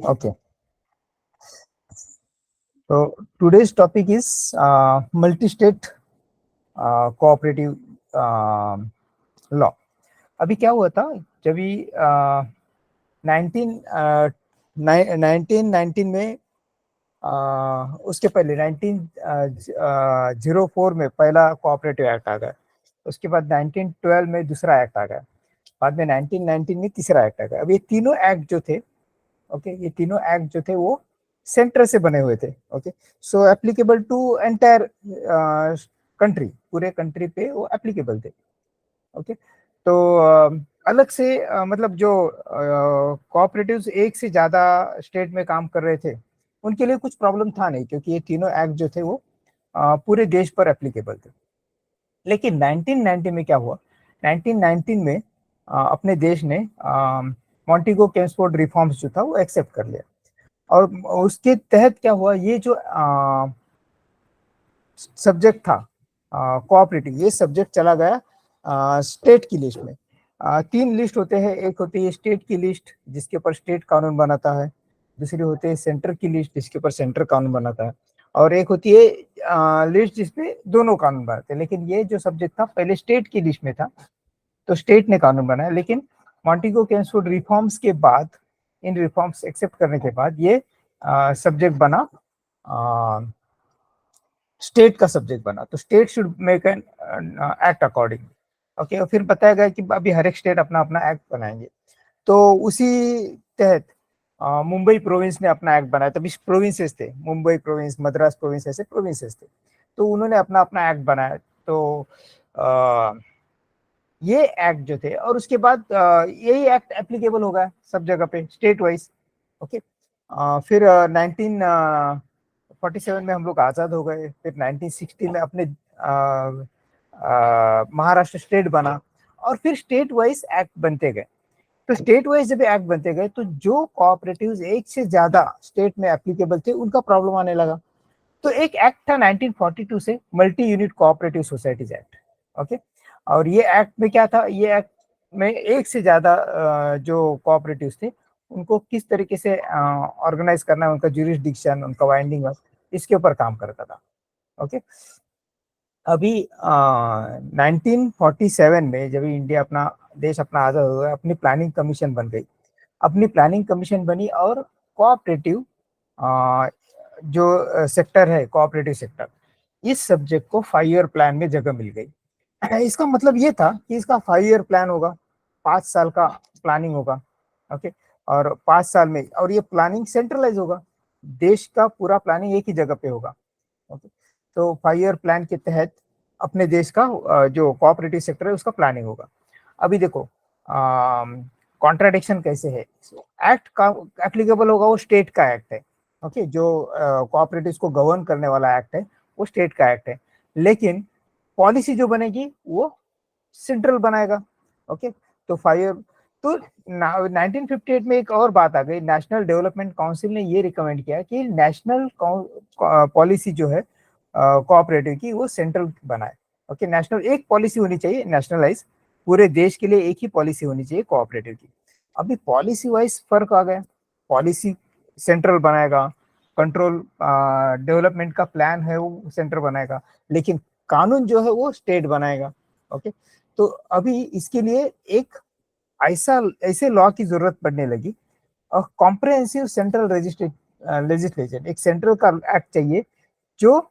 Okay, so today's topic is multi-state cooperative law. अभी क्या हुआ था जब 19 1919 में उसके पहले 1904 में पहला कोऑपरेटिव एक्ट आ गया। उसके बाद 1912 में दूसरा एक्ट आ गया। बाद में 1919 में तीसरा एक्ट आ गया। अब ये तीनों एक्ट जो थे, ओके, ये तीनों एक्ट जो थे वो सेंटर से बने हुए थे। Okay, so applicable to entire country, पूरे कंट्री पे वो एप्लीकेबल थे। ओके, तो अलग से मतलब जो कोऑपरेटिव्स एक से ज्यादा स्टेट में काम कर रहे थे उनके लिए कुछ प्रॉब्लम था नहीं, क्योंकि ये तीनों एक्ट जो थे वो पूरे देश पर एप्लीकेबल थे। लेकिन 1990 में क्या हुआ, 1919 में अपने देश ने मॉन्टेगो केम्सफोर्ड रिफॉर्म्स जो था वो एक्सेप्ट कर लिया। और उसके तहत क्या हुआ, ये जो सब्जेक्ट था कोऑपरेटिव, ये सब्जेक्ट चला गया स्टेट की लिस्ट में। तीन लिस्ट होते हैं, एक होती है स्टेट की लिस्ट जिसके ऊपर स्टेट कानून बनाता है, दूसरी होती है सेंटर की लिस्ट जिसके ऊपर सेंटर कानून बनाता है, और एक होती है लिस्ट जिसपे दोनों कानून बनाते हैं। लेकिन ये जो सब्जेक्ट था पहले स्टेट की लिस्ट में था, तो स्टेट ने कानून बनाया। लेकिन मॉन्टेगो केम्सफोर्ड रिफॉर्म्स के बाद, इन रिफॉर्म्स एक्सेप्ट करने के बाद ये सब्जेक्ट बना, स्टेट का सब्जेक्ट बना। तो state should make an act according. Okay, और फिर बताया गया कि अभी हर एक स्टेट अपना अपना एक्ट बनाएंगे। तो उसी तहत मुंबई प्रोविंस ने अपना एक्ट बनाया। तभी प्रोविंसेस थे, मुंबई प्रोविंस, मद्रास प्रोविंस, ऐसे प्रोविंसेस थे। तो उन्होंने अपना अपना एक्ट बनाया। तो आ, ये एक्ट जो थे, और उसके बाद यही एक्ट एप्लीकेबल होगा सब जगह पे स्टेट वाइज। ओके, फिर 1947 में हम लोग आज़ाद हो गए। फिर 1960 में अपने महाराष्ट्र स्टेट बना, और फिर स्टेट वाइज एक्ट बनते गए। तो स्टेट वाइज जब एक्ट बनते गए तो जो कोऑपरेटिव्स एक से ज्यादा स्टेट में एप्लीकेबल थे उनका प्रॉब्लम आने लगा। तो एक एक्ट था 1942 से, multi unit cooperative societies act. Okay, और ये एक्ट में क्या था, ये एक्ट में एक से ज्यादा जो कोऑपरेटिव्स थे उनको किस तरीके से ऑर्गेनाइज करना है, उनका ज्यूरिसडिक्शन, उनका वाइंडिंग, इसके ऊपर काम करता था। ओके, अभी 1947 में जब इंडिया अपना देश अपना आजाद हुआ, अपनी प्लानिंग कमीशन बन गई। अपनी प्लानिंग कमीशन बनी, और कोऑपरेटिव जो सेक्टर है, कोऑपरेटिव सेक्टर, इस सब्जेक्ट को 5 ईयर प्लान में जगह मिल गई। इसका मतलब ये था कि इसका 5 ईयर प्लान होगा, 5 साल का प्लानिंग होगा। ओके, और 5 साल में, और ये प्लानिंग सेंट्रलाइज होगा, देश का पूरा प्लानिंग एक ही जगह पे होगा। ओके, तो 5 ईयर प्लान के तहत अपने देश का जो कोऑपरेटिव सेक्टर है उसका प्लानिंग होगा। अभी देखो कॉन्ट्राडिक्शन कैसे है। एक्ट का एप्लीकेबल होगा वो स्टेट का एक्ट है। ओके, जो कोऑपरेटिव्स को गवर्न करने वाला एक्ट है वो स्टेट का एक्ट है। लेकिन पॉलिसी जो बनेगी वो सेंट्रल बनाएगा। ओके, तो 5 ईयर, तो 1958 में एक और बात आ गई। नेशनल डेवलपमेंट काउंसिल ने ये रिकमेंड किया कि नेशनल पॉलिसी जो है कोऑपरेटिव की वो सेंट्रल बनाए। ओके, नेशनल एक पॉलिसी होनी चाहिए, नेशनलाइज, पूरे देश के लिए एक ही पॉलिसी होनी चाहिए कोऑपरेटिव की। अभी पॉलिसी वाइज फर्क आ गया। पॉलिसी सेंट्रल बनाएगा, कंट्रोल डेवलपमेंट का प्लान है वो सेंटर बनाएगा, लेकिन कानून जो है वो स्टेट बनाएगा। ओके, तो अभी इसके लिए एक ऐसा ऐसे लॉ की जरूरत पड़ने लगी, और कॉम्प्रहेंसिव सेंट्रल लेजिस्लेचर, एक सेंट्रल का एक्ट चाहिए जो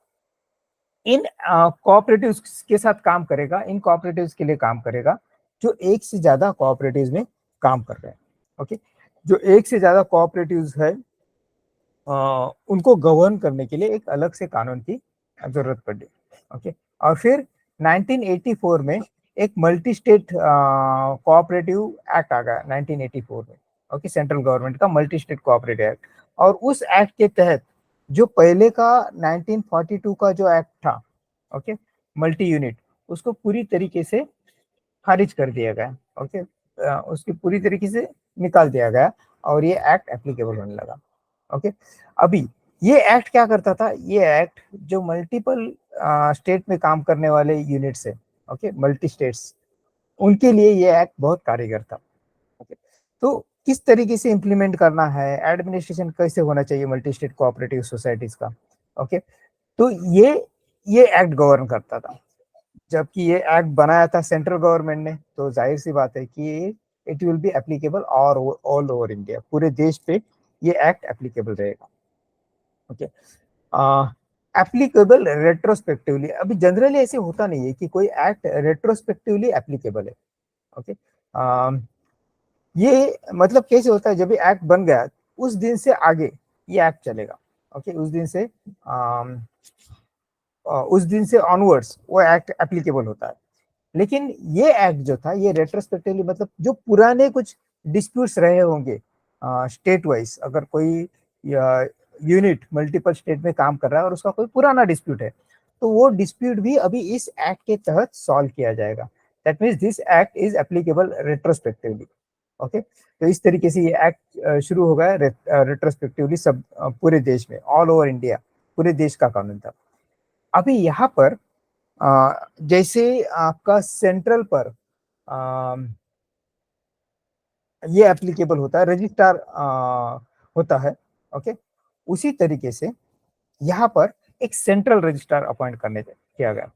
इन कोऑपरेटिव्स के साथ काम करेगा, इन कोऑपरेटिव्स के लिए काम करेगा जो एक से ज्यादा कोऑपरेटिव्स में काम कर रहे हैं। ओके, जो एक से ज्यादा कोऑपरेटिव्स है उनको गवर्न करने के लिए एक अलग से कानून की जरूरत पड़ी। ओके, और फिर 1984 में एक मल्टी स्टेट कोऑपरेटिव एक्ट आ गया 1984 में। ओके, सेंट्रल गवर्नमेंट का मल्टी स्टेट कोऑपरेटिव एक्ट। और उस एक्ट के तहत जो पहले का 1942 का जो एक्ट था, ओके, मल्टी यूनिट, उसको पूरी तरीके से खारिज कर दिया गया। ओके, उसकी पूरी तरीके से निकाल दिया गया, और ये एक्ट एप्लीकेबल होने लगा। ओके, अभी ये एक्ट क्या करता था, ये एक्ट जो मल्टीपल स्टेट में काम करने वाले यूनिट्स है, ओके, मल्टी स्टेट्स, उनके लिए ये एक्ट बहुत कारगर था। तो किस तरीके से इम्प्लीमेंट करना है, एडमिनिस्ट्रेशन कैसे होना चाहिए मल्टी स्टेट कोऑपरेटिव सोसाइटीज का। ओके, तो ये एक्ट गवर्न करता था। जबकि ये एक्ट बनाया था सेंट्रल गवर्नमेंट ने, तो जाहिर सी बात है कि इट विल बी एप्लीकेबल और ऑल ओवर इंडिया, पूरे देश पे ये एक्ट एप्लीकेबल रहेगा। Okay, applicable retrospectively. अभी जनरली ऐसे होता नहीं है कि कोई एक्ट रेट्रोस्पेक्टिवली एप्लीकेबल है। ओके, ये मतलब कैसे होता है, जब ये एक्ट बन गया उस दिन से आगे ये एक्ट चलेगा। ओके, उस दिन से ऑनवर्ड्स वो एक्ट एप्लीकेबल होता है। लेकिन ये एक्ट जो था ये रेट्रोस्पेक्टिवली, मतलब जो पुराने कुछ डिस्प्यूट्स रहे होंगे स्टेट वाइज, अगर कोई यूनिट मल्टीपल स्टेट में काम कर रहा है और उसका कोई पुराना डिस्प्यूट है, तो वो डिस्प्यूट भी अभी इस एक्ट के तहत सॉल्व किया जाएगा। That means this act is applicable retrospectively. Okay, तो इस तरीके से ये एक्ट शुरू हो गया रेट्रोस्पेक्टिवली सब पूरे देश में, ऑल ओवर इंडिया, पूरे देश का कानून था। अभी यहाँ पर जैसे आपका सेंट्रल पर ये एप्लीकेबल होता है, रजिस्ट्रार होता है। ओके, उसी तरीके से यहाँ पर एक सेंट्रल रजिस्ट्रार अपॉइंट करने किया गया,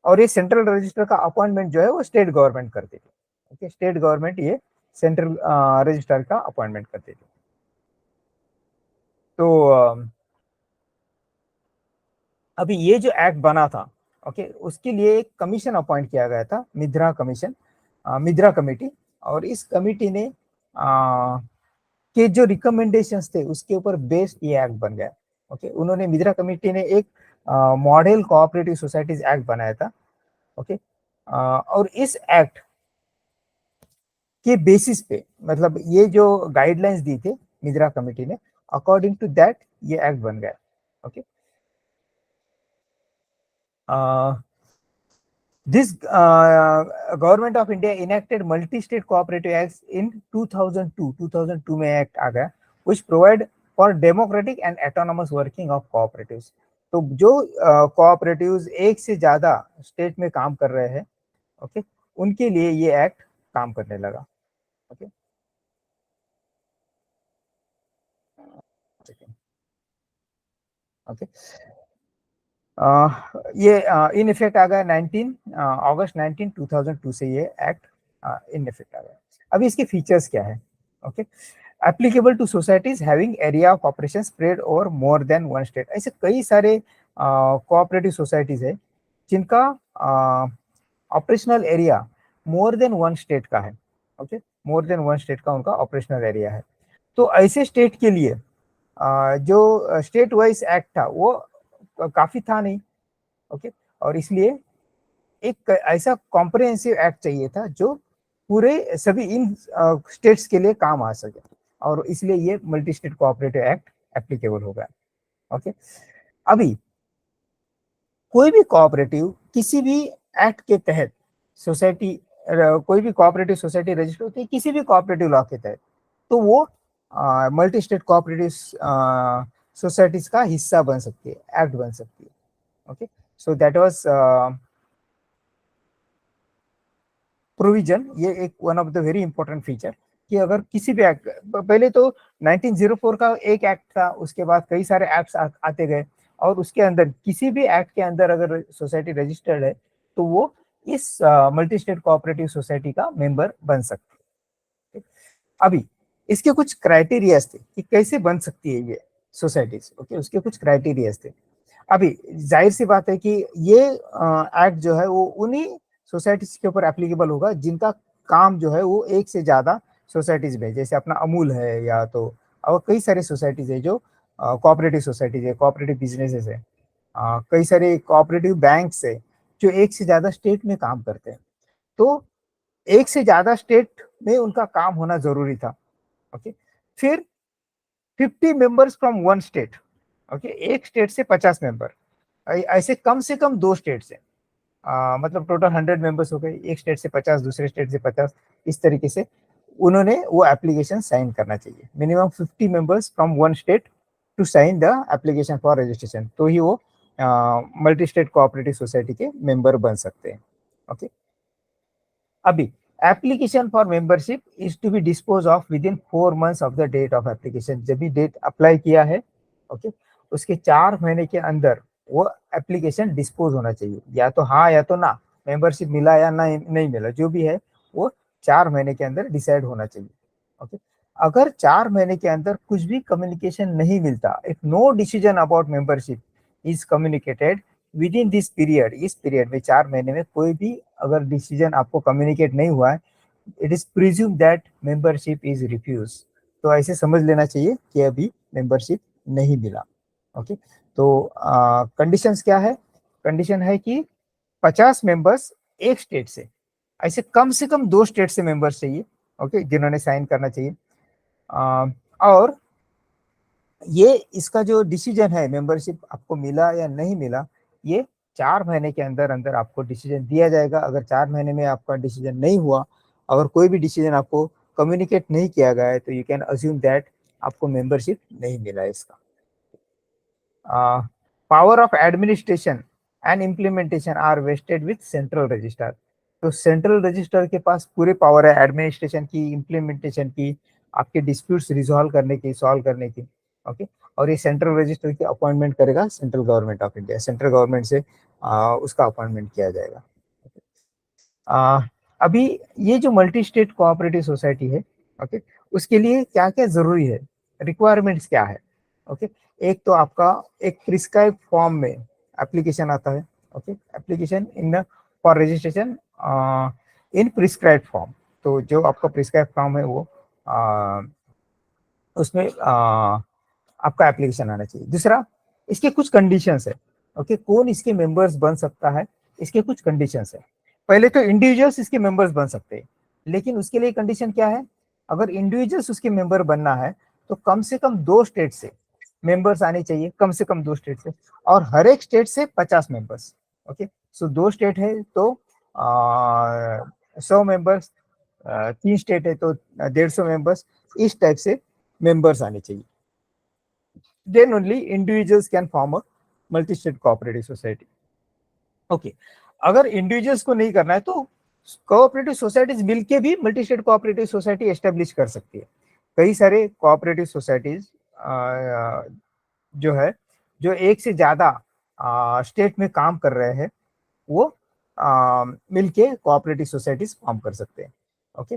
और ये सेंट्रल रजिस्ट्रार का अपॉइंटमेंट जो है वो स्टेट गवर्नमेंट करती थी। ओके, स्टेट गवर्नमेंट ये सेंट्रल रजिस्ट्रार का अपॉइंटमेंट करती थी। तो अभी ये जो एक्ट बना था, ओके, उसके लिए एक कमीशन अपॉइंट किया गया था, मिद्रा कमीशन, मिद्रा कमेटी। और इस कमेटी ने के जो रिकमेंडेशंस थे उसके ऊपर बेस्ड ये एक्ट बन गया। ओके, उन्होंने, मिद्रा कमेटी ने एक मॉडल कोऑपरेटिव सोसाइटीज एक्ट बनाया था। ओके, और इस एक्ट के बेसिस पे, मतलब ये जो गाइडलाइंस दी थे मिद्रा कमेटी ने, अकॉर्डिंग टू दैट ये एक्ट बन गया। Okay, this government of India enacted multi state cooperative act in 2002 में एक्ट आ गया, which provide for democratic and autonomous working of cooperatives। तो जो कोऑपरेटिव्स एक से ज्यादा स्टेट में काम कर रहे हैं, ओके, उनके लिए ये एक्ट काम करने लगा। ओके, ओके, ये इन इफेक्ट आ गया 19 अगस्त 2002 से ये एक्ट इन इफेक्ट आ गया। अभी इसके फीचर्स क्या है? Okay, applicable to societies having area of operation spread over more than one state. ऐसे कई सारे कोऑपरेटिव सोसाइटीज है जिनका operational area more than one state का है। Okay, more than one state का उनका ऑपरेशनल एरिया है। तो ऐसे स्टेट के लिए जो स्टेट वाइज एक्ट था वो काफी था नहीं। ओके, और इसलिए एक ऐसा कॉम्प्रिहेंसिव एक्ट चाहिए था जो पूरे सभी इन स्टेट्स के लिए काम आ सके, और इसलिए ये multi state cooperative act applicable हो गया। ओके, अभी कोई भी कोऑपरेटिव किसी भी एक्ट के तहत सोसाइटी, कोई भी कोऑपरेटिव सोसाइटी रजिस्टर होती है किसी भी कोऑपरेटिव लॉ के तहत, तो वो मल्टी स्टेट कोऑपरेटिव सोसाइटीज का हिस्सा बन सकती है, एक्ट बन सकती है। Okay, so that was provision. ये एक one of the very important feature, कि अगर किसी भी एक्ट, पहले तो 1904 का एक एक्ट था, उसके बाद कई सारे एक्ट्स आते गए, और उसके अंदर किसी भी एक्ट के अंदर अगर सोसाइटी रजिस्टर्ड है तो वो इस मल्टी स्टेट कोऑपरेटिव सोसाइटी का मेंबर बन सकती है। अभी इसके कुछ क्राइटेरियाज थे कि कैसे बन सकती है ये सोसाइटीज। ओके, उसके कुछ क्राइटेरियाज थे। अभी जाहिर सी बात है कि ये एक्ट जो है वो उन्हीं सोसाइटीज के ऊपर एप्लीकेबल होगा जिनका काम जो है वो एक से ज्यादा सोसाइटीज में, जैसे अपना अमूल है, या तो और कई सारे सोसाइटीज है जो कोऑपरेटिव सोसाइटीज है, कोऑपरेटिव बिजनेसेस है, कई सारे कोऑपरेटिव बैंक्स है जो एक से ज्यादा स्टेट में काम करते हैं। तो एक से ज्यादा स्टेट में उनका काम होना जरूरी था। ओके, फिर 50 members from one state. Okay, एक स्टेट से 50 मेंबर, ऐसे कम से कम दो स्टेट से, मतलब टोटल 100 मेंबर्स हो गए, एक स्टेट से 50, दूसरे स्टेट से 50, इस तरीके से उन्होंने वो एप्लीकेशन साइन करना चाहिए। Minimum 50 members from one state to sign the application for registration, तो ही वो मल्टी स्टेट कोऑपरेटिव सोसाइटी के मेंबर बन सकते हैं। ओके, अभी application for membership is to be dispose of within 4 months of the date of application. जब भी डेट अप्लाई किया है, ओके, उसके 4 महीने के अंदर वो एप्लीकेशन डिस्पोज होना चाहिए, या तो हाँ या तो ना, मेंबरशिप मिला या नहीं नहीं मिला, जो भी है वो 4 महीने के अंदर डिसाइड होना चाहिए। ओके, अगर 4 महीने के अंदर कुछ भी कम्युनिकेशन नहीं मिलता, if no decision about membership is communicated within this period, इस पीरियड में 4 महीने में कोई भी अगर डिसीजन आपको कम्युनिकेट नहीं हुआ है, it is presume that membership is refuse. तो ऐसे समझ लेना चाहिए कि अभी मेंबरशिप नहीं मिला। ओके, तो कंडीशंस क्या है? कंडीशन है कि 50 मेंबर्स एक स्टेट से, ऐसे कम से कम 2 स्टेट से मेंबर्स चाहिए, ओके, जिन्होंने साइन करना चाहिए। और ये इसका जो डिसीजन है, मेंबरशिप आपको मिला या नहीं मिला, ये 4 महीने के अंदर अंदर आपको डिसीजन दिया जाएगा। अगर 4 महीने में आपका डिसीजन नहीं हुआ, अगर कोई भी डिसीजन आपको कम्युनिकेट नहीं किया गया है, तो यू कैन अज्यूम दैट आपको मेंबरशिप नहीं मिला है इसका। Power of administration and implementation are vested with central register. तो सेंट्रल रजिस्टर के पास पूरे पावर है एडमिनिस्ट्रेशन की, इम्प्लीमेंटेशन की, आपके डिस्प्यूट्स रिजॉल्व करने की, सॉल्व करने की। ओके, और ये सेंट्रल रजिस्टर की अपॉइंटमेंट करेगा central government of India, central government से उसका अपॉइंटमेंट किया जाएगा। आ, अभी ये जो मल्टी स्टेट कोऑपरेटिव सोसाइटी है, ओके, उसके लिए क्या क्या जरूरी है, रिक्वायरमेंट्स क्या है? ओके, एक तो आपका एक प्रिस्क्राइब फॉर्म में एप्लीकेशन आता है। Okay, application in for registration in prescribe form. तो जो आपका प्रिस्क्राइब फॉर्म है वो उसमें आपका एप्लीकेशन आना चाहिए। दूसरा, इसके कुछ कंडीशंस है। ओके, कौन इसके मेंबर्स बन सकता है, इसके कुछ कंडीशंस है। पहले तो इंडिविजुअल्स इसके मेंबर्स बन सकते हैं, लेकिन उसके लिए कंडीशन क्या है? अगर इंडिविजुअल्स उसके मेंबर बनना है तो कम से कम 2 स्टेट से मेंबर्स आने चाहिए, कम से कम 2 स्टेट से, और हर एक स्टेट से 50 मेंबर्स। ओके, सो 2 स्टेट है तो 100 मेंबर्स, 3 स्टेट है तो 150 मेंबर्स, इस टाइप से मेंबर्स आने चाहिए। then only individuals can form a multi-state cooperative society. Okay, अगर इंडिविजुअल्स को नहीं करना है तो कोऑपरेटिव सोसाइटीज मिलके भी multi state cooperative society establish कर सकती है। कई सारे कोऑपरेटिव सोसाइटीज जो है, जो एक से ज्यादा स्टेट में काम कर रहे हैं, वो मिलके कोऑपरेटिव सोसाइटीज फॉर्म कर सकते हैं। ओके,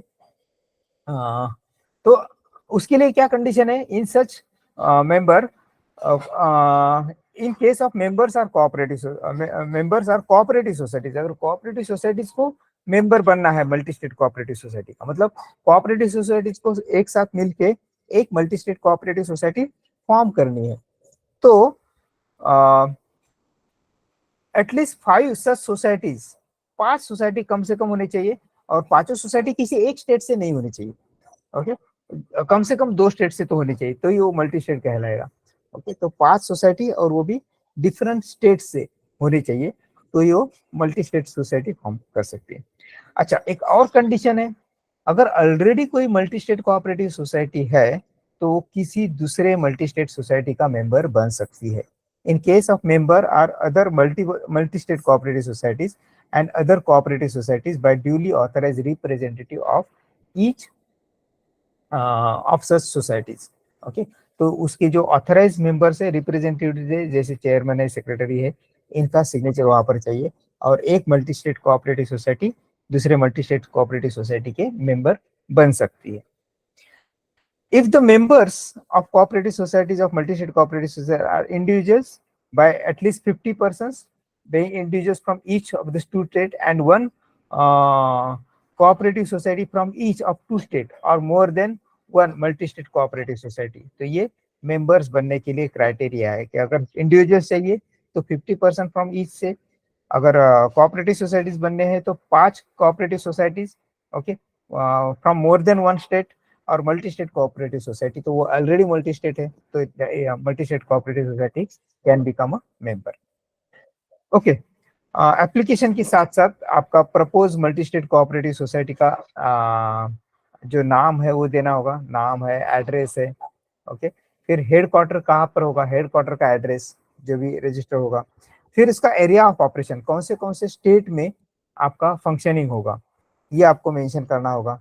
तो उसके लिए क्या कंडीशन है? In such member, in case of members are cooperative societies, अगर कोऑपरेटिव सोसाइटीज को मेंबर बनना है मल्टी स्टेट कोऑपरेटिव सोसाइटी का, मतलब कोऑपरेटिव सोसाइटीज को एक साथ मिलके एक multi state cooperative society form करनी है, तो एटलीस्ट 5 सच सोसाइटीज, 5 सोसाइटी कम से कम होनी चाहिए, और पांचों सोसाइटी किसी एक स्टेट से नहीं होनी चाहिए। ओके, कम से कम 2 स्टेट से तो होनी चाहिए, तो ये वो मल्टी स्टेट कहलाएगा। ओके, तो 5 सोसाइटी और वो भी डिफरेंट स्टेट से होनी चाहिए, तो ये मल्टी स्टेट सोसाइटी फॉर्म कर सकती है। अच्छा, एक और कंडीशन है, अगर ऑलरेडी कोई मल्टी स्टेट कोऑपरेटिव सोसाइटी है तो वो किसी दूसरे मल्टी स्टेट सोसाइटी का मेंबर बन सकती है। In case of member or other multi state cooperative societies and other cooperative societies by duly authorised representative of each of such societies. Okay, तो उसके जो ऑथराइज मेंबर्स है, रिप्रेजेंटेटिव है, जैसे चेयरमैन है, सेक्रेटरी है, इनका सिग्नेचर वहां पर चाहिए, और एक मल्टी स्टेट कोऑपरेटिव सोसाइटी दूसरे मल्टी स्टेट कोऑपरेटिव सोसाइटी के मेंबर बन सकती है। If the members of cooperative societies of multi-state cooperative societies are individuals by at least 50 persons, being individuals from each of the 2 states and one cooperative society from each of 2 states or more than one multi-state cooperative society, तो ये members बनने के लिए criteria है कि अगर individuals चाहिए तो 50% फ्रॉम ईच से, अगर कोऑपरेटिव सोसाइटीज बनने हैं तो 5 cooperative societies, okay, from more than 1 state, और मल्टी स्टेट कोऑपरेटिव सोसाइटी तो वो ऑलरेडी मल्टी स्टेट है, तो multi state cooperative society can become a member. Okay, application के साथ साथ आपका propose multi state cooperative society का जो नाम है वो देना होगा, नाम है, एड्रेस है। ओके, फिर हेड क्वार्टर कहाँ पर होगा, हेड क्वार्टर का एड्रेस जो भी रजिस्टर होगा, फिर इसका एरिया ऑफ ऑपरेशन, कौन से स्टेट में आपका फंक्शनिंग होगा, ये आपको मेंशन करना होगा।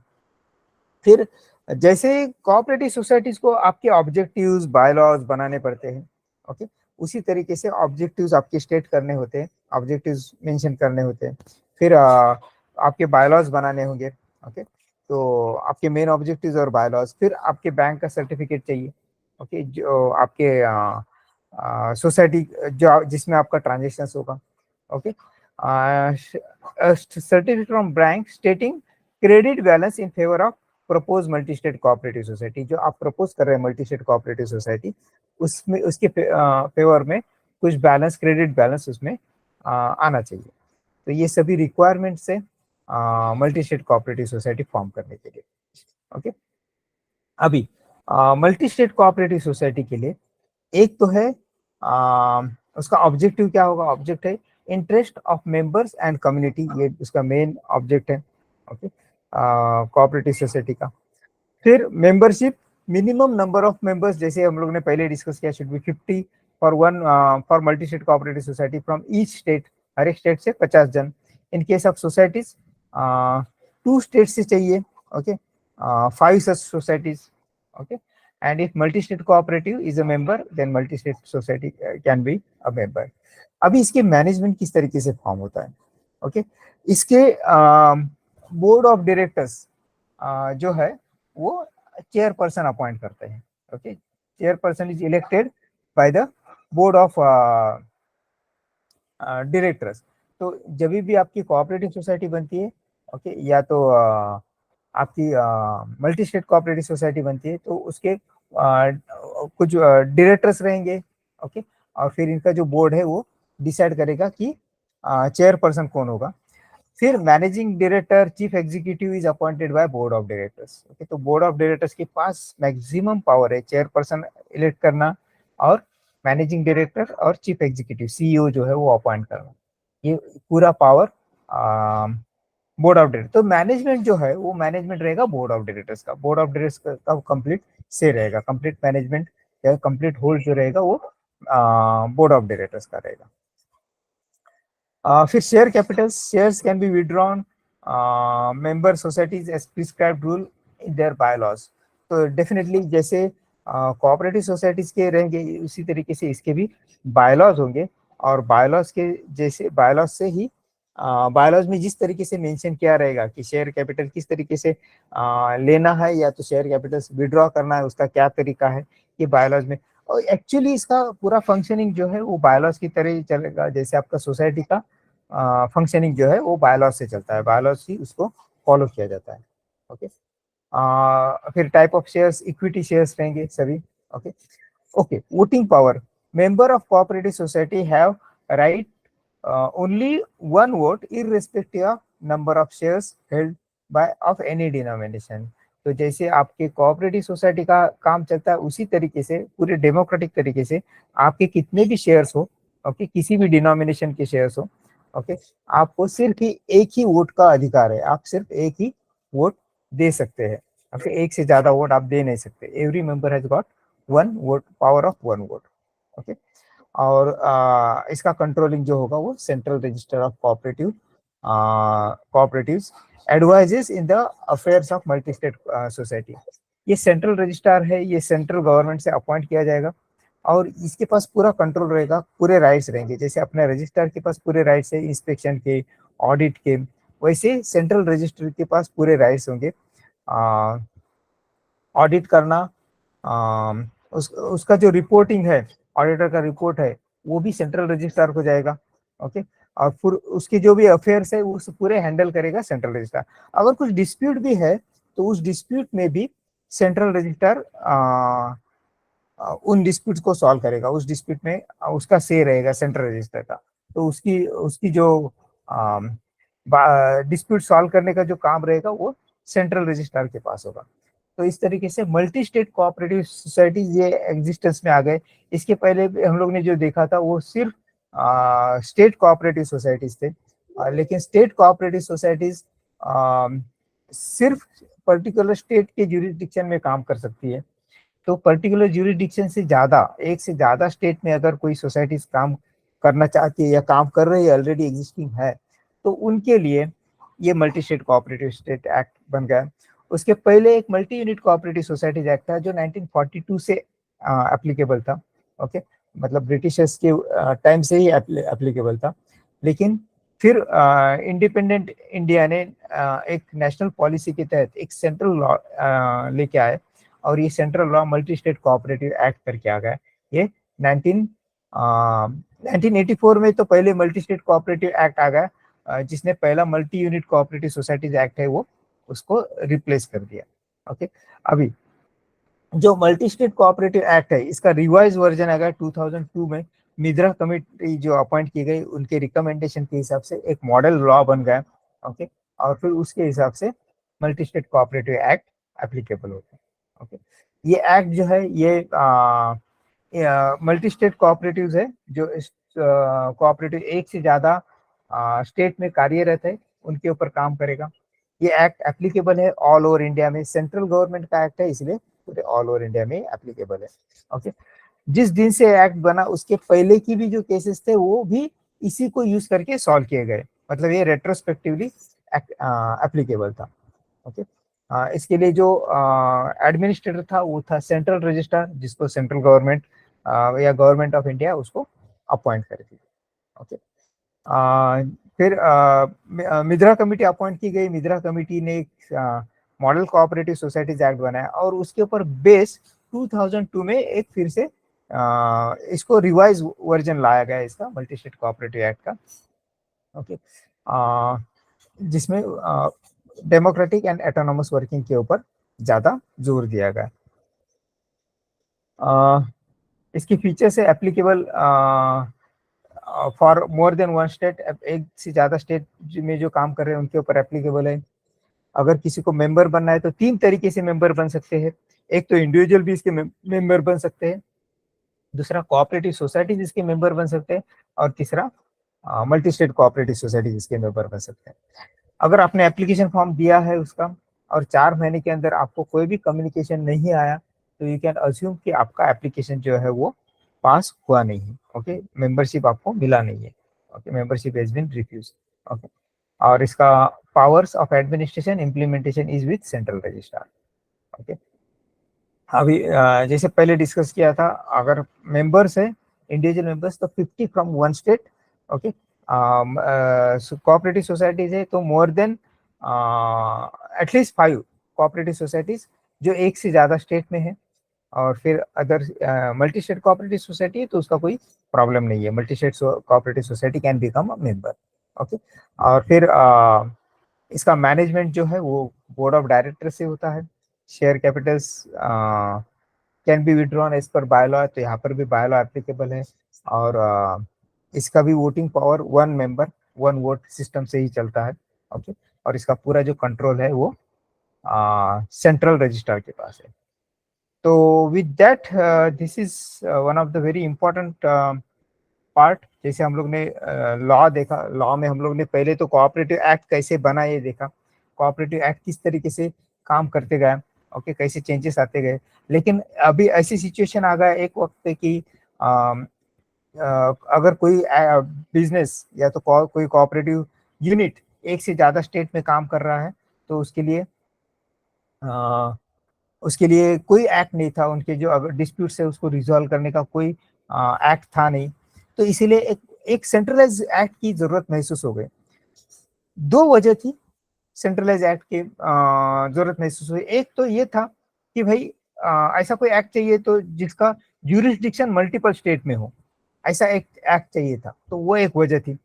फिर जैसे कोऑपरेटिव सोसाइटीज को आपके ऑब्जेक्टिव्स बायलॉज बनाने पड़ते हैं, ओके, उसी तरीके से ऑब्जेक्टिव्स आपके स्टेट करने होते हैं, ऑब्जेक्टिव्स मेंशन करने होते हैं। फिर आपके बायलॉज बनाने होंगे, ओके। तो आपके मेन ऑब्जेक्टिव्स और बायलॉज, फिर आपके बैंक का सर्टिफिकेट चाहिए, ओके, जो आपके सोसाइटी जो जिसमें आपका ट्रांजेक्शन होगा, okay. Certificate from bank स्टेटिंग credit balance in favour of propose multi state cooperative society, जो आप प्रपोज कर रहे हैं मल्टी स्टेट कोऑपरेटिव सोसाइटी, उसमें उसके फेवर में कुछ बैलेंस, क्रेडिट बैलेंस उसमें आना चाहिए। तो ये सभी रिक्वायरमेंट्स है multi state cooperative society form करने के लिए, ओके। अभी मल्टी स्टेट कोऑपरेटिव सोसाइटी के लिए एक तो है उसका ऑब्जेक्टिव क्या होगा, ऑब्जेक्ट है interest of members and community, ये उसका मेन ऑब्जेक्ट है, ओके, कोऑपरेटिव सोसाइटी का। फिर membership, minimum number of members, जैसे हम लोग ने पहले डिस्कस किया, should be 50 for one, for multi state cooperative society from each state, हर एक स्टेट से 50 जन। In case of societies 2 state से चाहिए, okay, 5 such societies, okay. And if multi state cooperative is a member then multi state society can be a member. अभी इसके management किस तरीके से फॉर्म होता है, ओके। इसके बोर्ड ऑफ डायरेक्टर्स जो है वो चेयरपर्सन अपॉइंट करते हैं, okay. Chairperson is elected by the board of directors. तो जब भी आपकी कोऑपरेटिव सोसाइटी बनती है, ओके, या तो आपकी मल्टी स्टेट कोऑपरेटिव सोसाइटी बनती है, तो उसके कुछ डायरेक्टर्स रहेंगे, ओके। और फिर इनका जो बोर्ड है वो डिसाइड करेगा कि चेयरपर्सन कौन होगा। फिर managing director chief executive is appointed by board of directors, okay. तो बोर्ड ऑफ डायरेक्टर्स के पास मैक्सिमम पावर है चेयरपर्सन इलेक्ट करना, और मैनेजिंग डायरेक्टर और चीफ एग्जीक्यूटिव सीईओ जो है वो अपॉइंट करना, ये पूरा पावर बोर्ड ऑफ डायरेक्टर। तो मैनेजमेंट जो है वो मैनेजमेंट रहेगा बोर्ड ऑफ डायरेक्टर्स का, बोर्ड ऑफ डायरेक्टर्स का कंप्लीट से रहेगा, कंप्लीट मैनेजमेंट या कंप्लीट होल्ड जो रहेगा वो बोर्ड ऑफ डायरेक्टर्स का रहेगा। फिर share capital, shares can be withdrawn member societies as prescribed rule in their bylaws. तो डेफिनेटली जैसे कोऑपरेटिव सोसाइटीज के रहेंगे उसी तरीके से इसके भी बायलॉज होंगे, और बायलॉज के जैसे बायलॉज से ही बायलॉज में जिस तरीके से मेंशन किया रहेगा कि शेयर कैपिटल किस तरीके से लेना है या तो शेयर कैपिटल विड्रॉ करना है, उसका क्या तरीका है, ये बायलॉज में। और एक्चुअली इसका पूरा फंक्शनिंग जो है वो बायलॉज की तरह ही चलेगा, जैसे आपका सोसाइटी का फंक्शनिंग जो है वो बायलॉज से चलता है, बायलॉज ही उसको फॉलो किया जाता है, ओके। फिर type of shares equity shares रहेंगे सभी, okay. Okay, voting power, member of cooperative society have right only one vote irrespective of number of shares held by of any denomination. तो जैसे आपके कोऑपरेटिव सोसाइटी का काम चलता है उसी तरीके से पूरे डेमोक्रेटिक तरीके से आपके कितने भी शेयर्स हो, ओके, किसी भी डिनोमिनेशन के शेयर्स हो, ओके, आपको सिर्फ ही एक ही वोट का अधिकार है, आप सिर्फ एक ही वोट दे सकते हैं, ओके। एक से ज्यादा वोट आप दे नहीं सकते, every member has got one vote, power of one vote, okay. और इसका कंट्रोलिंग जो होगा वो central register of cooperative cooperatives advises in the affairs of multi state society. ये सेंट्रल रजिस्ट्रार है, ये सेंट्रल गवर्नमेंट से अपॉइंट किया जाएगा, और इसके पास पूरा कंट्रोल रहेगा, पूरे राइट्स रहेंगे। जैसे अपने रजिस्ट्रार के पास पूरे राइट्स है इंस्पेक्शन के, ऑडिट के, वैसे सेंट्रल रजिस्ट्रार के पास पूरे राइट्स होंगे ऑडिट करना, उसका जो रिपोर्टिंग है, ऑडिटर का रिपोर्ट है, वो भी सेंट्रल रजिस्ट्रार को जाएगा, ओके। और फिर उसके जो भी अफेयर्स है वो पूरे हैंडल करेगा सेंट्रल रजिस्ट्रार। अगर कुछ डिस्प्यूट भी है तो उस डिस्प्यूट में भी सेंट्रल रजिस्ट्रार उन डिस्प्यूट को सॉल्व करेगा, उस डिस्प्यूट में उसका से रहेगा सेंट्रल रजिस्टर का। तो उसकी उसकी जो डिस्प्यूट सॉल्व करने का जो काम रहेगा वो सेंट्रल रजिस्ट्रार के पास होगा। तो इस तरीके से मल्टी स्टेट कोऑपरेटिव सोसाइटीज ये एग्जिस्टेंस में आ गए। इसके पहले हम लोग ने जो देखा था वो सिर्फ स्टेट कोऑपरेटिव सोसाइटीज थे, लेकिन स्टेट कोऑपरेटिव सोसाइटीज सिर्फ पर्टिकुलर स्टेट के ज्यूरिसडिक्शन में काम कर सकती है। तो पर्टिकुलर ज्यूरिसडिक्शन से ज्यादा, एक से ज्यादा स्टेट में अगर कोई सोसाइटीज काम करना चाहती है या काम कर रही है, ऑलरेडी एग्जिस्टिंग है, तो उनके लिए ये multi state cooperative state act बन गया। उसके पहले एक multi unit cooperative societies act था जो 1942 से एप्लीकेबल था। ओके, मतलब ब्रिटिशर्स के टाइम से ही एप्लीकेबल था। लेकिन फिर इंडिपेंडेंट इंडिया ने एक नेशनल पॉलिसी के तहत एक सेंट्रल लॉ लेके आए, और ये central law multi state cooperative act करके आ गया। ये 1984 में तो पहले मल्टी स्टेट कोऑपरेटिव एक्ट आ गया, जिसने पहला multi unit cooperative societies act है वो उसको रिप्लेस कर दिया। ओके, अभी जो मल्टी स्टेट कोऑपरेटिव एक्ट है इसका रिवाइज वर्जन आ गया 2002 में। मिद्रा कमेटी जो अपॉइंट की गई उनके रिकमेंडेशन के हिसाब से एक मॉडल लॉ बन गया। ओके, और फिर उसके हिसाब से multi state cooperative act applicable होता है। ओके, ये एक्ट जो है ये मल्टी स्टेट कोऑपरेटिव्स है जो कोऑपरेटिव एक से ज्यादा स्टेट में कार्यरत है उनके ऊपर काम करेगा। ये एक्ट एप्लीकेबल है ऑल ओवर इंडिया में, सेंट्रल गवर्नमेंट का एक्ट है इसलिए पूरे ऑल ओवर इंडिया में एप्लीकेबल है। ओके, जिस दिन से एक्ट बना उसके पहले की भी जो केसेस थे वो भी इसी को यूज करके सॉल्व किए गए, मतलब ये रेट्रोस्पेक्टिवली एप्लीकेबल था। ओके, इसके लिए जो एडमिनिस्ट्रेटर था वो था सेंट्रल रजिस्ट्रार, जिसको सेंट्रल गवर्नमेंट या गवर्नमेंट ऑफ इंडिया उसको अपॉइंट करती थी। ओके, फिर मिद्रा कमेटी अपॉइंट की गई। मिद्रा कमेटी ने एक मॉडल कोऑपरेटिव सोसाइटीज एक्ट बनाया और उसके ऊपर बेस 2002 में एक फिर से इसको रिवाइज वर्जन लाया गया इसका मल्टी स्टेट कोऑपरेटिव एक्ट का। ओके, जिसमें डेमोक्रेटिक एंड ऑटोनोमस वर्किंग के ऊपर ज्यादा जोर दिया गया। इसकी फीचर से applicable for more than one state, एक से ज्यादा स्टेट में जो काम कर रहे हैं उनके ऊपर एप्लीकेबल है। अगर किसी को मेंबर बनना है तो तीन तरीके से मेंबर बन सकते हैं। एक तो इंडिविजुअल भी इसके मेंबर बन सकते हैं, दूसरा कोऑपरेटिव सोसाइटी इसके मेंबर बन सकते हैं, और तीसरा मल्टी स्टेट कोऑपरेटिव सोसाइटी इसके मेंबर बन सकते हैं। अगर आपने एप्लीकेशन फॉर्म दिया है उसका और 4 महीने के अंदर आपको कोई भी कम्युनिकेशन नहीं आया तो यू कैन अज्यूम कि आपका एप्लीकेशन जो है वो पास हुआ नहीं है। ओके, मेंबरशिप आपको मिला नहीं है। Okay, membership has been refuse. Okay, और इसका powers of administration implementation is with central registrar. Okay, अभी जैसे पहले डिस्कस किया था, अगर मेंबर्स है इंडिविजुअल मेंबर्स तो 50 from one state. Okay, cooperative societies है तो more than at least 5 cooperative societies जो एक से ज्यादा स्टेट में है। और फिर other multi state cooperative society है तो उसका कोई प्रॉब्लम नहीं है, multi state cooperative society can become a member. Okay, और फिर इसका मैनेजमेंट जो है वो बोर्ड ऑफ डायरेक्टर से होता है। Share capitals can be withdrawn as per bylaw, तो यहाँ पर भी बायलॉ एप्लीकेबल है। और इसका भी voting power 1 member 1 vote system से ही चलता है। ओके, और इसका पूरा जो कंट्रोल है वो सेंट्रल रजिस्ट्रार के पास है। तो with that this is one of the very important part. जैसे हम लोग ने लॉ देखा, लॉ में हम लोग ने पहले तो कोऑपरेटिव एक्ट कैसे बना ये देखा, कोऑपरेटिव एक्ट किस तरीके से काम करते गए, ओके, कैसे चेंजेस आते गए। लेकिन अभी ऐसी सिचुएशन आ गया एक वक्त पे कि अगर कोई बिजनेस या तो कोई कोऑपरेटिव यूनिट एक से ज्यादा स्टेट में काम कर रहा है तो उसके लिए कोई एक्ट नहीं था, उनके जो अगर डिस्प्यूट है उसको रिजॉल्व करने का कोई एक्ट था नहीं। तो इसीलिए एक सेंट्रलाइज एक्ट की जरूरत महसूस हो गई। 2 वजह थी सेंट्रलाइज एक्ट की जरूरत महसूस हुई। एक तो ये था कि भाई ऐसा कोई एक्ट चाहिए तो जिसका ज्यूरिसडिक्शन मल्टीपल स्टेट में हो, ऐसा एक एक्ट चाहिए था, तो वो एक वजह थी।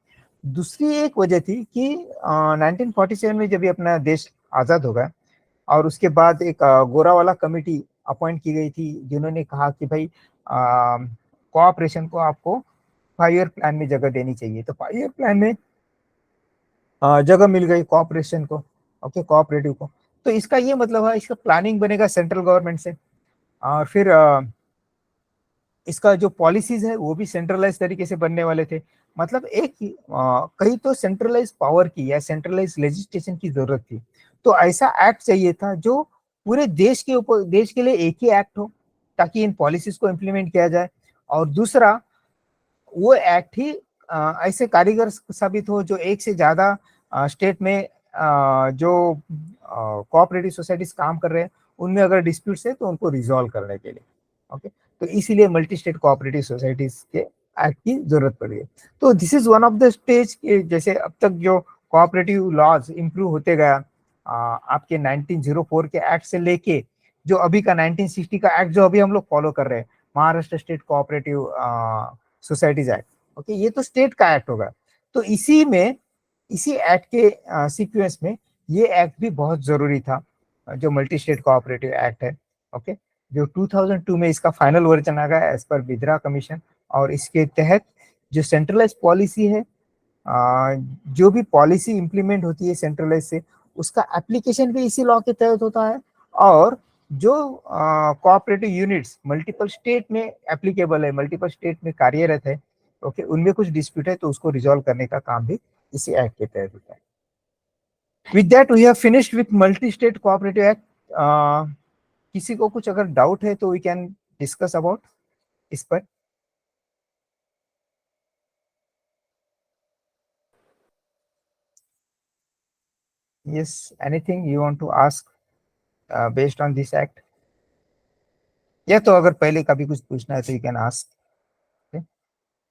दूसरी एक वजह थी कि 1947 में जब ये अपना देश आजाद हो गया और उसके बाद एक गोरा वाला कमेटी अपॉइंट की गई थी जिन्होंने कहा कि भाई कोऑपरेशन को आपको 5 ईयर प्लान में जगह देनी चाहिए। तो 5 ईयर प्लान में जगह मिल गई कोऑपरेशन को, ओके, कोऑपरेटिव को। तो इसका ये मतलब है इसका प्लानिंग बनेगा सेंट्रल गवर्नमेंट से, और फिर इसका जो पॉलिसीज है वो भी सेंट्रलाइज तरीके से बनने वाले थे। मतलब एक कहीं तो सेंट्रलाइज पावर की या सेंट्रलाइज लेजिस्लेशन की जरूरत थी। तो ऐसा एक्ट चाहिए था जो पूरे देश के ऊपर, देश के लिए एक ही एक्ट हो ताकि इन पॉलिसीज को इम्प्लीमेंट किया जाए। और दूसरा वो एक्ट ही ऐसे कारीगर साबित हो जो एक से ज्यादा स्टेट में जो कोऑपरेटिव सोसाइटीज काम कर रहे हैं उनमें अगर डिस्प्यूट्स है तो उनको रिजॉल्व करने के लिए। ओके, तो इसीलिए मल्टी स्टेट कोऑपरेटिव सोसाइटीज के एक्ट की जरूरत पड़ी है। तो this is one of the stage, जैसे अब तक जो कोऑपरेटिव लॉज इंप्रूव होते गया, आपके 1904 के एक्ट से लेके जो अभी का 1960 का एक्ट जो अभी हम लोग फॉलो कर रहे हैं, Maharashtra state cooperative societies act. Okay, ये तो स्टेट का एक्ट होगा। तो इसी में, इसी एक्ट के सीक्वेंस में ये एक्ट भी बहुत जरूरी था, जो मल्टी स्टेट कोऑपरेटिव एक्ट है। ओके, जो 2002 में इसका फाइनल वर्जन आ गया एज पर बिद्रा कमीशन, और इसके तहत जो सेंट्रलाइज पॉलिसी है, जो भी पॉलिसी इंप्लीमेंट होती है सेंट्रलाइज से, उसका एप्लीकेशन भी इसी लॉ के तहत होता है। और जो कोऑपरेटिव यूनिट्स मल्टीपल स्टेट में एप्लीकेबल है, मल्टीपल स्टेट में कार्यरत है, ओके, उनमें कुछ डिस्प्यूट है तो उसको रिजॉल्व करने का काम भी इसी एक्ट के तहत होता है। With that we have finished with multi state cooperative act. किसी को कुछ अगर डाउट है तो वी कैन डिस्कस अबाउट इस पर। Yes, anything you want to ask based on this act? या तो अगर पहले कभी कुछ पूछना है तो यू कैन आस्क।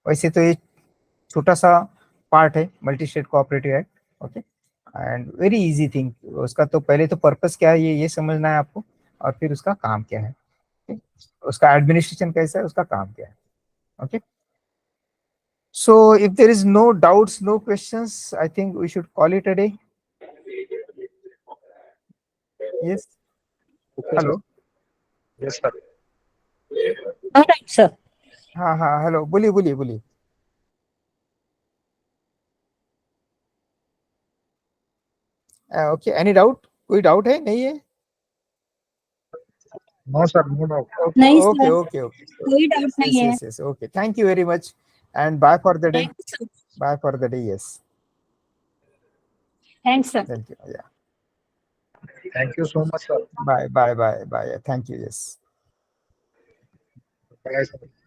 वैसे तो ये छोटा सा पार्ट है multi state cooperative act. Okay, and very easy thing. उसका तो पहले तो पर्पस क्या है ये समझना है आपको, और फिर उसका काम क्या है, okay? उसका एडमिनिस्ट्रेशन कैसा है, उसका काम क्या है। Okay, so if there is no doubts, no questions, I think we should call it a day. Yes, Okay, sir. Hello. Yes, sir. All right, sir. हाँ हाँ, हेलो, बोलिए बोलिए बोलिए। Okay, any doubt? कोई डाउट है, नहीं है? No, sir. No doubt. Okay नहीं ओके सर, ओके ओके, कोई डाउट नहीं यस है। Yes yes, okay, thank you very much and bye for the day. Thanks sir. Bye for the day, yes, thanks sir. Thank you, या, Thank you so much, sir. Bye bye bye bye, thank you, yes. Bye, sir.